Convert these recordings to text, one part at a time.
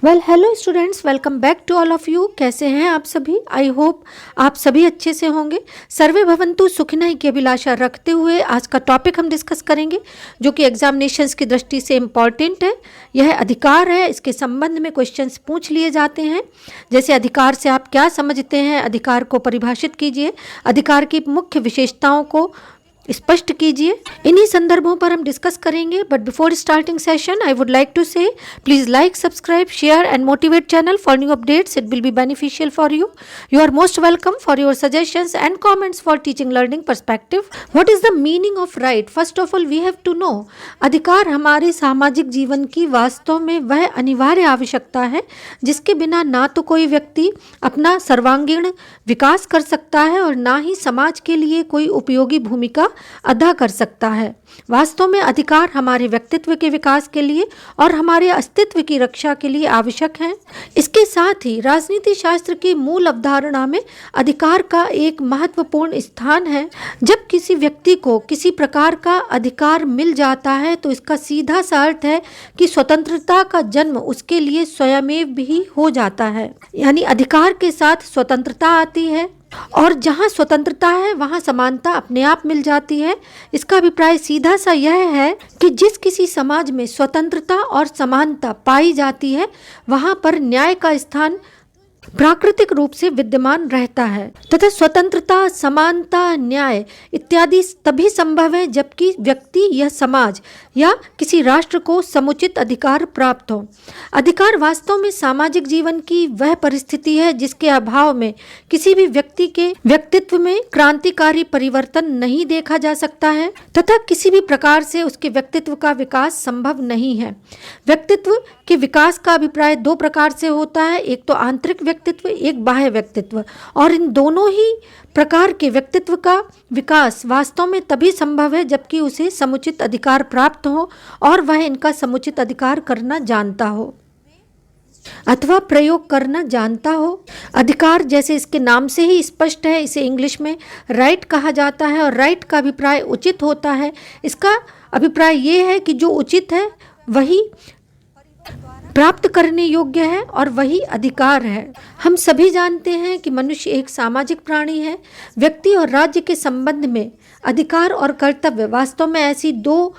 Well hello students, welcome back to all of you. कैसे हैं आप सभी? आई होप आप सभी अच्छे से होंगे। सर्वे भवन्तु सुखिनः की अभिलाषा रखते हुए आज का टॉपिक हम डिस्कस करेंगे जो कि एग्जामिनेशंस की दृष्टि से इम्पॉर्टेंट है। यह अधिकार है। इसके संबंध में क्वेश्चंस पूछ लिए जाते हैं, जैसे अधिकार से आप क्या समझते हैं, अधिकार को परिभाषित कीजिए, अधिकार की मुख्य विशेषताओं को स्पष्ट कीजिए। इन्हीं संदर्भों पर हम डिस्कस करेंगे। But before starting session I would like to say please like, subscribe, share and motivate channel for new updates. It will be beneficial for you. You are most welcome for your suggestions and comments for teaching learning perspective. What is the meaning of right? First of all, we have to know. अधिकार हमारे सामाजिक जीवन की वास्तव में वह अनिवार्य आवश्यकता है जिसके बिना ना तो कोई व्यक्ति अपना सर्वांगीण विकास कर सकता है और ना ही समाज के लिए कोई उपयोगी भूमिका अदा कर सकता है। वास्तव में अधिकार हमारे व्यक्तित्व के विकास के लिए और हमारे अस्तित्व की रक्षा के लिए आवश्यक है। इसके साथ ही राजनीति शास्त्र की मूल अवधारणा में अधिकार का एक महत्वपूर्ण स्थान है। जब किसी व्यक्ति को किसी प्रकार का अधिकार मिल जाता है तो इसका सीधा सा अर्थ है कि स्वतंत्रता का जन्म उसके लिए स्वयमेव भी हो जाता है। यानी अधिकार के साथ स्वतंत्रता आती है और जहाँ स्वतंत्रता है वहाँ समानता अपने आप मिल जाती है। इसका अभिप्राय सीधा सा यह है कि जिस किसी समाज में स्वतंत्रता और समानता पाई जाती है वहाँ पर न्याय का स्थान प्राकृतिक रूप से विद्यमान रहता है तथा स्वतंत्रता, समानता, न्याय इत्यादि तभी संभव है जबकि व्यक्ति या समाज या किसी राष्ट्र को समुचित अधिकार प्राप्त हो। अधिकार वास्तव में सामाजिक जीवन की वह परिस्थिति है जिसके अभाव में किसी भी व्यक्ति के व्यक्तित्व में क्रांतिकारी परिवर्तन नहीं देखा जा सकता है तथा किसी भी प्रकार से उसके व्यक्तित्व का विकास संभव नहीं है। व्यक्तित्व के विकास का अभिप्राय दो प्रकार से होता है, एक तो आंतरिक व्यक्तित्व, एक बाह्य व्यक्तित्व, और इन दोनों ही प्रकार के व्यक्तित्व का विकास वास्तव में तभी संभव है जबकि उसे समुचित अधिकार प्राप्त हो और वह इनका समुचित अधिकार करना जानता हो अथवा प्रयोग करना जानता हो। अधिकार जैसे इसके नाम से ही स्पष्ट है, इसे इंग्लिश में राइट कहा जाता है और राइट का अभिप्राय उचित होता है। इसका अभिप्राय ये है कि जो उचित है वही प्राप्त करने योग्य है और वही अधिकार है। हम सभी जानते हैं कि मनुष्य एक सामाजिक प्राणी है। व्यक्ति और राज्य के संबंध में अधिकार और कर्तव्य वास्तव में ऐसी दो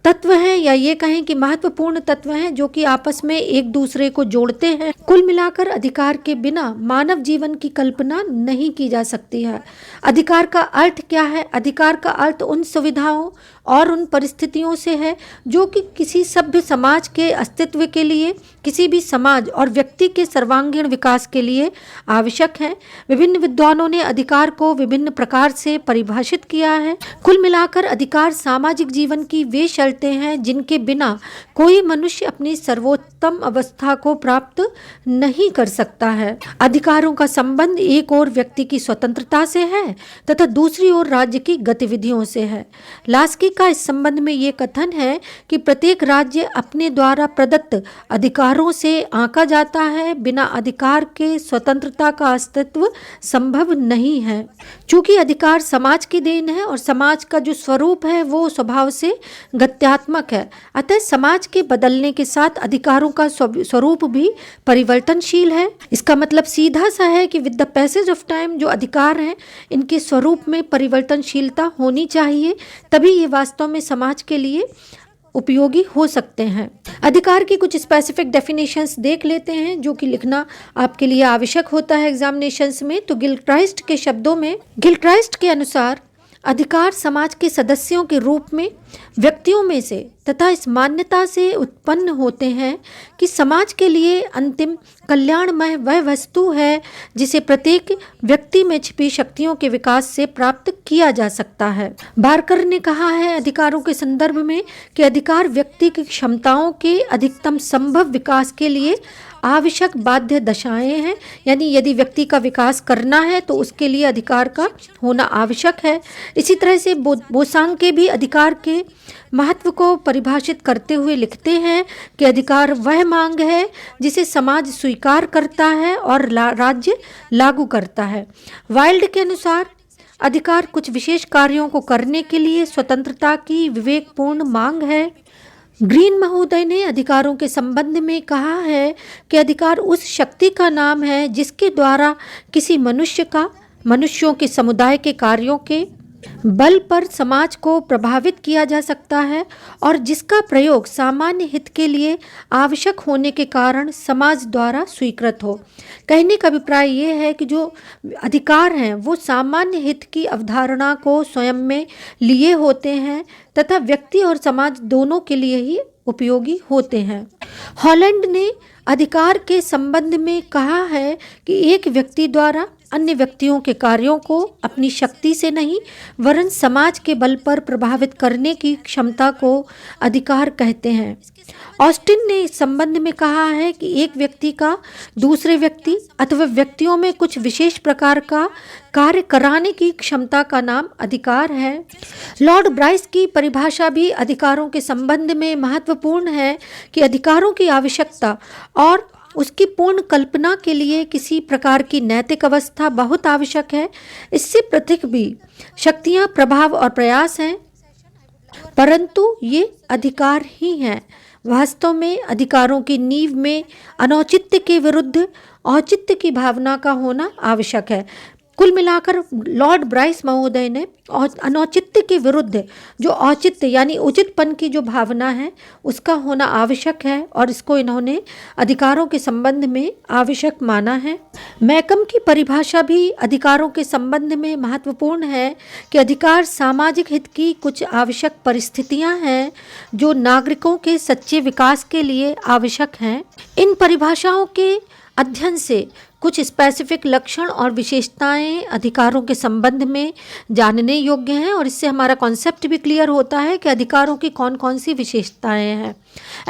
तत्व हैं, या ये कहें कि महत्वपूर्ण तत्व हैं जो कि आपस में एक दूसरे को जोड़ते हैं। कुल मिलाकर अधिकार के बिना मानव जीवन की कल्पना नहीं की जा सकती है। अधिकार का अर्थ क्या है? अधिकार का अर्थ उन सुविधाओं और उन परिस्थितियों से है जो कि किसी सभ्य समाज के अस्तित्व के लिए, किसी भी समाज और व्यक्ति के सर्वांगीण विकास के लिए आवश्यक है। विभिन्न विद्वानों ने अधिकार को विभिन्न प्रकार से परिभाषित किया है। कुल मिलाकर अधिकार सामाजिक जीवन की वे शर्तें हैं जिनके बिना कोई मनुष्य अपनी सर्वोत्तम अवस्था को प्राप्त नहीं कर सकता है। अधिकारों का संबंध एक ओर व्यक्ति की स्वतंत्रता से है तथा दूसरी ओर राज्य की गतिविधियों से है। लास्की का इस संबंध में ये कथन है कि प्रत्येक राज्य अपने द्वारा प्रदत्त अधिकारों से आंका जाता है। बिना अधिकार के स्वतंत्रता का अस्तित्व संभव नहीं है। चूंकि अधिकार समाज की देन है और समाज का जो स्वरूप है वो स्वभाव से गत्यात्मक है, अतः समाज के बदलने के साथ अधिकारों का स्वरूप भी परिवर्तनशील है। इसका मतलब सीधा सा है कि with the passage of time जो अधिकार हैं इनके स्वरूप में परिवर्तनशीलता होनी चाहिए, तभी ये वास्तव में समाज के लिए उपयोगी हो सकते हैं। अधिकार की कुछ स्पेसिफिक डेफिनेशंस देख लेते हैं जो कि लिखना आपके लिए आवश्यक होता है एग्जामिनेशंस में। तो गिलक्राइस्ट के शब्दों में, गिलक्राइस्ट के अनुसार अधिकार समाज के सदस्यों के रूप में व्यक्तियों में से तथा इस मान्यता से उत्पन्न होते हैं कि समाज के लिए अंतिम कल्याणमय वह वस्तु है जिसे प्रत्येक व्यक्ति में छिपी शक्तियों के विकास से प्राप्त किया जा सकता है। बारकर ने कहा है अधिकारों के संदर्भ में कि अधिकार व्यक्ति की क्षमताओं के अधिकतम संभव विकास के लिए आवश्यक बाध्य दशाएं हैं। यानी यदि व्यक्ति का विकास करना है तो उसके लिए अधिकार का होना आवश्यक है। इसी तरह से बोसांग भी अधिकार के महत्व को परिभाषित करते हुए लिखते हैं कि अधिकार वह मांग है जिसे समाज स्वीकार करता है और राज्य लागू करता है। वाइल्ड के अनुसार अधिकार कुछ विशेष कार्यों को करने के लिए स्वतंत्रता की विवेकपूर्ण मांग है। ग्रीन महोदय ने अधिकारों के संबंध में कहा है कि अधिकार उस शक्ति का नाम है जिसके द्वारा किसी मनुष्यों के समुदाय के कार्यों के बल पर समाज को प्रभावित किया जा सकता है और जिसका प्रयोग सामान्य हित के लिए आवश्यक होने के कारण समाज द्वारा स्वीकृत हो। कहने का अभिप्राय ये है कि जो अधिकार हैं वो सामान्य हित की अवधारणा को स्वयं में लिए होते हैं तथा व्यक्ति और समाज दोनों के लिए ही उपयोगी होते हैं। हॉलैंड ने अधिकार के संबंध में कहा है कि एक व्यक्ति द्वारा अन्य व्यक्तियों के कार्यों को अपनी शक्ति से नहीं वरन समाज के बल पर प्रभावित करने की क्षमता को अधिकार कहते हैं। ऑस्टिन ने इस संबंध में कहा है कि एक व्यक्ति का दूसरे व्यक्ति अथवा व्यक्तियों में कुछ विशेष प्रकार का कार्य कराने की क्षमता का नाम अधिकार है। लॉर्ड ब्राइस की परिभाषा भी अधिकारों के संबंध में महत्वपूर्ण है कि अधिकारों की आवश्यकता और उसकी पूर्ण कल्पना के लिए किसी प्रकार की नैतिक अवस्था बहुत आवश्यक है। इससे पृथक भी शक्तियाँ, प्रभाव और प्रयास हैं, परंतु ये अधिकार ही हैं। वास्तव में अधिकारों की नींव में अनौचित्य के विरुद्ध औचित्य की भावना का होना आवश्यक है। कुल मिलाकर लॉर्ड ब्राइस महोदय ने अनौचित्य के विरुद्ध जो औचित्य यानी उचितपन की जो भावना है उसका होना आवश्यक है और इसको इन्होंने अधिकारों के संबंध में आवश्यक माना है। मैकम की परिभाषा भी अधिकारों के संबंध में महत्वपूर्ण है कि अधिकार सामाजिक हित की कुछ आवश्यक परिस्थितियां हैं जो नागरिकों के सच्चे विकास के लिए आवश्यक हैं। इन परिभाषाओं के अध्ययन से कुछ स्पेसिफिक लक्षण और विशेषताएं अधिकारों के संबंध में जानने योग्य हैं और इससे हमारा कॉन्सेप्ट भी क्लियर होता है कि अधिकारों की कौन कौन सी विशेषताएं हैं।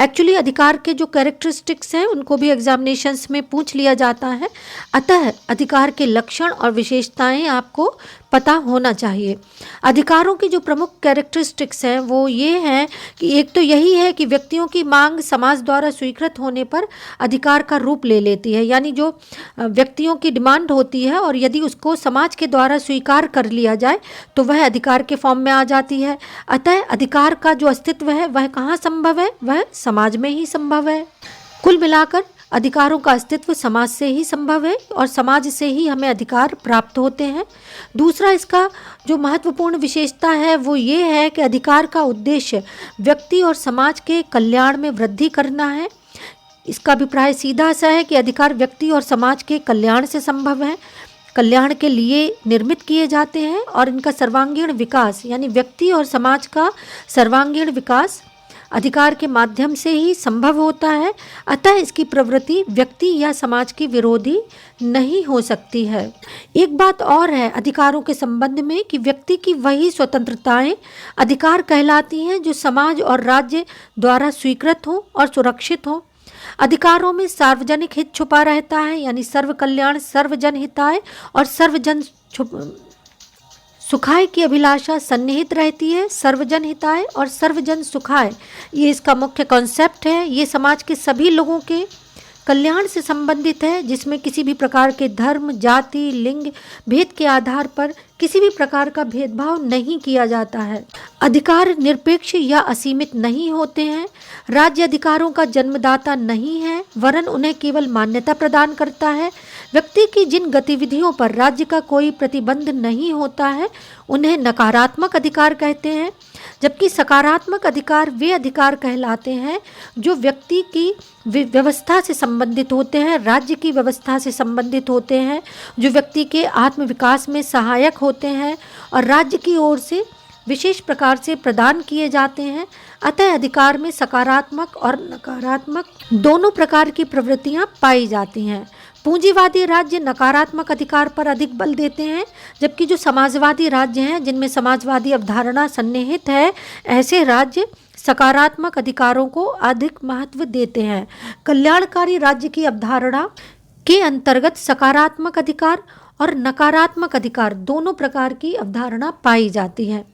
एक्चुअली अधिकार के जो कैरेक्टरिस्टिक्स हैं उनको भी एग्जामिनेशंस में पूछ लिया जाता है, अतः अधिकार के लक्षण और विशेषताएं आपको पता होना चाहिए। अधिकारों की जो प्रमुख कैरेक्टरिस्टिक्स हैं वो ये हैं कि एक तो यही है कि व्यक्तियों की मांग समाज द्वारा स्वीकृत होने पर अधिकार का रूप ले लेती है, यानी जो व्यक्तियों की डिमांड होती है और यदि उसको समाज के द्वारा स्वीकार कर लिया जाए तो वह अधिकार के फॉर्म में आ जाती है। अतः अधिकार का जो अस्तित्व है वह कहाँ संभव है? वह समाज में ही संभव है। कुल मिलाकर अधिकारों का अस्तित्व समाज से ही संभव है और समाज से ही हमें अधिकार प्राप्त होते हैं। दूसरा इसका जो महत्वपूर्ण विशेषता है वो ये है कि अधिकार का उद्देश्य व्यक्ति और समाज के कल्याण में वृद्धि करना है। इसका अभिप्राय सीधा सा है कि अधिकार व्यक्ति और समाज के कल्याण से संभव है, कल्याण के लिए निर्मित किए जाते हैं और इनका सर्वांगीण विकास यानी व्यक्ति और समाज का सर्वांगीण विकास अधिकार के माध्यम से ही संभव होता है। अतः इसकी प्रवृत्ति व्यक्ति या समाज की विरोधी नहीं हो सकती है। एक बात और है अधिकारों के संबंध में कि व्यक्ति की वही स्वतंत्रताएं अधिकार कहलाती हैं जो समाज और राज्य द्वारा स्वीकृत हो और सुरक्षित हो। अधिकारों में सार्वजनिक हित छुपा रहता है, यानी सर्व कल्याण, सर्वजन हिताय और सर्वजन सुखाय की अभिलाषा सन्निहित रहती है। सर्वजन हिताय और सर्वजन सुखाय ये इसका मुख्य कॉन्सेप्ट है। ये समाज के सभी लोगों के कल्याण से संबंधित है, जिसमें किसी भी प्रकार के धर्म, जाति, लिंग भेद के आधार पर किसी भी प्रकार का भेदभाव नहीं किया जाता है। अधिकार निरपेक्ष या असीमित नहीं होते हैं। राज्य अधिकारों का जन्मदाता नहीं है वरन उन्हें केवल मान्यता प्रदान करता है। व्यक्ति की जिन गतिविधियों पर राज्य का कोई प्रतिबंध नहीं होता है उन्हें नकारात्मक अधिकार कहते हैं, जबकि सकारात्मक अधिकार वे अधिकार कहलाते हैं जो व्यक्ति की व्यवस्था से संबंधित होते हैं, राज्य की व्यवस्था से संबंधित होते हैं, जो व्यक्ति के आत्म विकास में सहायक होते हैं और राज्य की ओर से विशेष प्रकार से प्रदान किए जाते हैं। अतः अधिकार में सकारात्मक और नकारात्मक दोनों प्रकार की प्रवृत्तियां पाई जाती हैं। पूंजीवादी राज्य नकारात्मक अधिकार पर अधिक बल देते हैं, जबकि जो समाजवादी राज्य हैं जिनमें समाजवादी अवधारणा सन्निहित है, ऐसे राज्य सकारात्मक अधिकारों को अधिक महत्व देते हैं। कल्याणकारी राज्य की अवधारणा के अंतर्गत सकारात्मक अधिकार और नकारात्मक अधिकार दोनों प्रकार की अवधारणा पाई जाती है।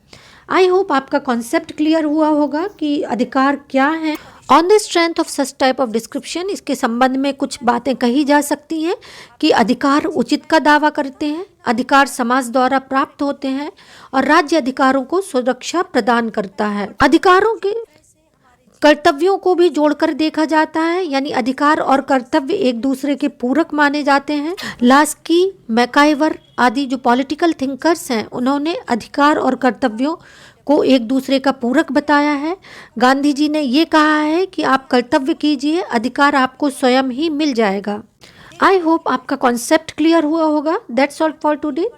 आई होप आपका कॉन्सेप्ट क्लियर हुआ होगा कि अधिकार क्या है। On the strength of such type of description इसके संबंध में कुछ बातें कही जा सकती हैं कि अधिकार उचित का दावा करते हैं, अधिकार समाज द्वारा प्राप्त होते हैं और राज्य अधिकारों को सुरक्षा प्रदान करता है। अधिकारों के कर्तव्यों को भी जोड़कर देखा जाता है, यानी अधिकार और कर्तव्य एक दूसरे के पूरक माने जाते हैं। लास्की, मैकाइवर आदि जो पॉलिटिकल थिंकर्स हैं, उन्होंने अधिकार और कर्तव्यों को एक दूसरे का पूरक बताया है। गांधी जी ने ये कहा है कि आप कर्तव्य कीजिए, अधिकार आपको स्वयं ही मिल जाएगा। आई होप आपका कॉन्सेप्ट क्लियर हुआ होगा। That's all for today.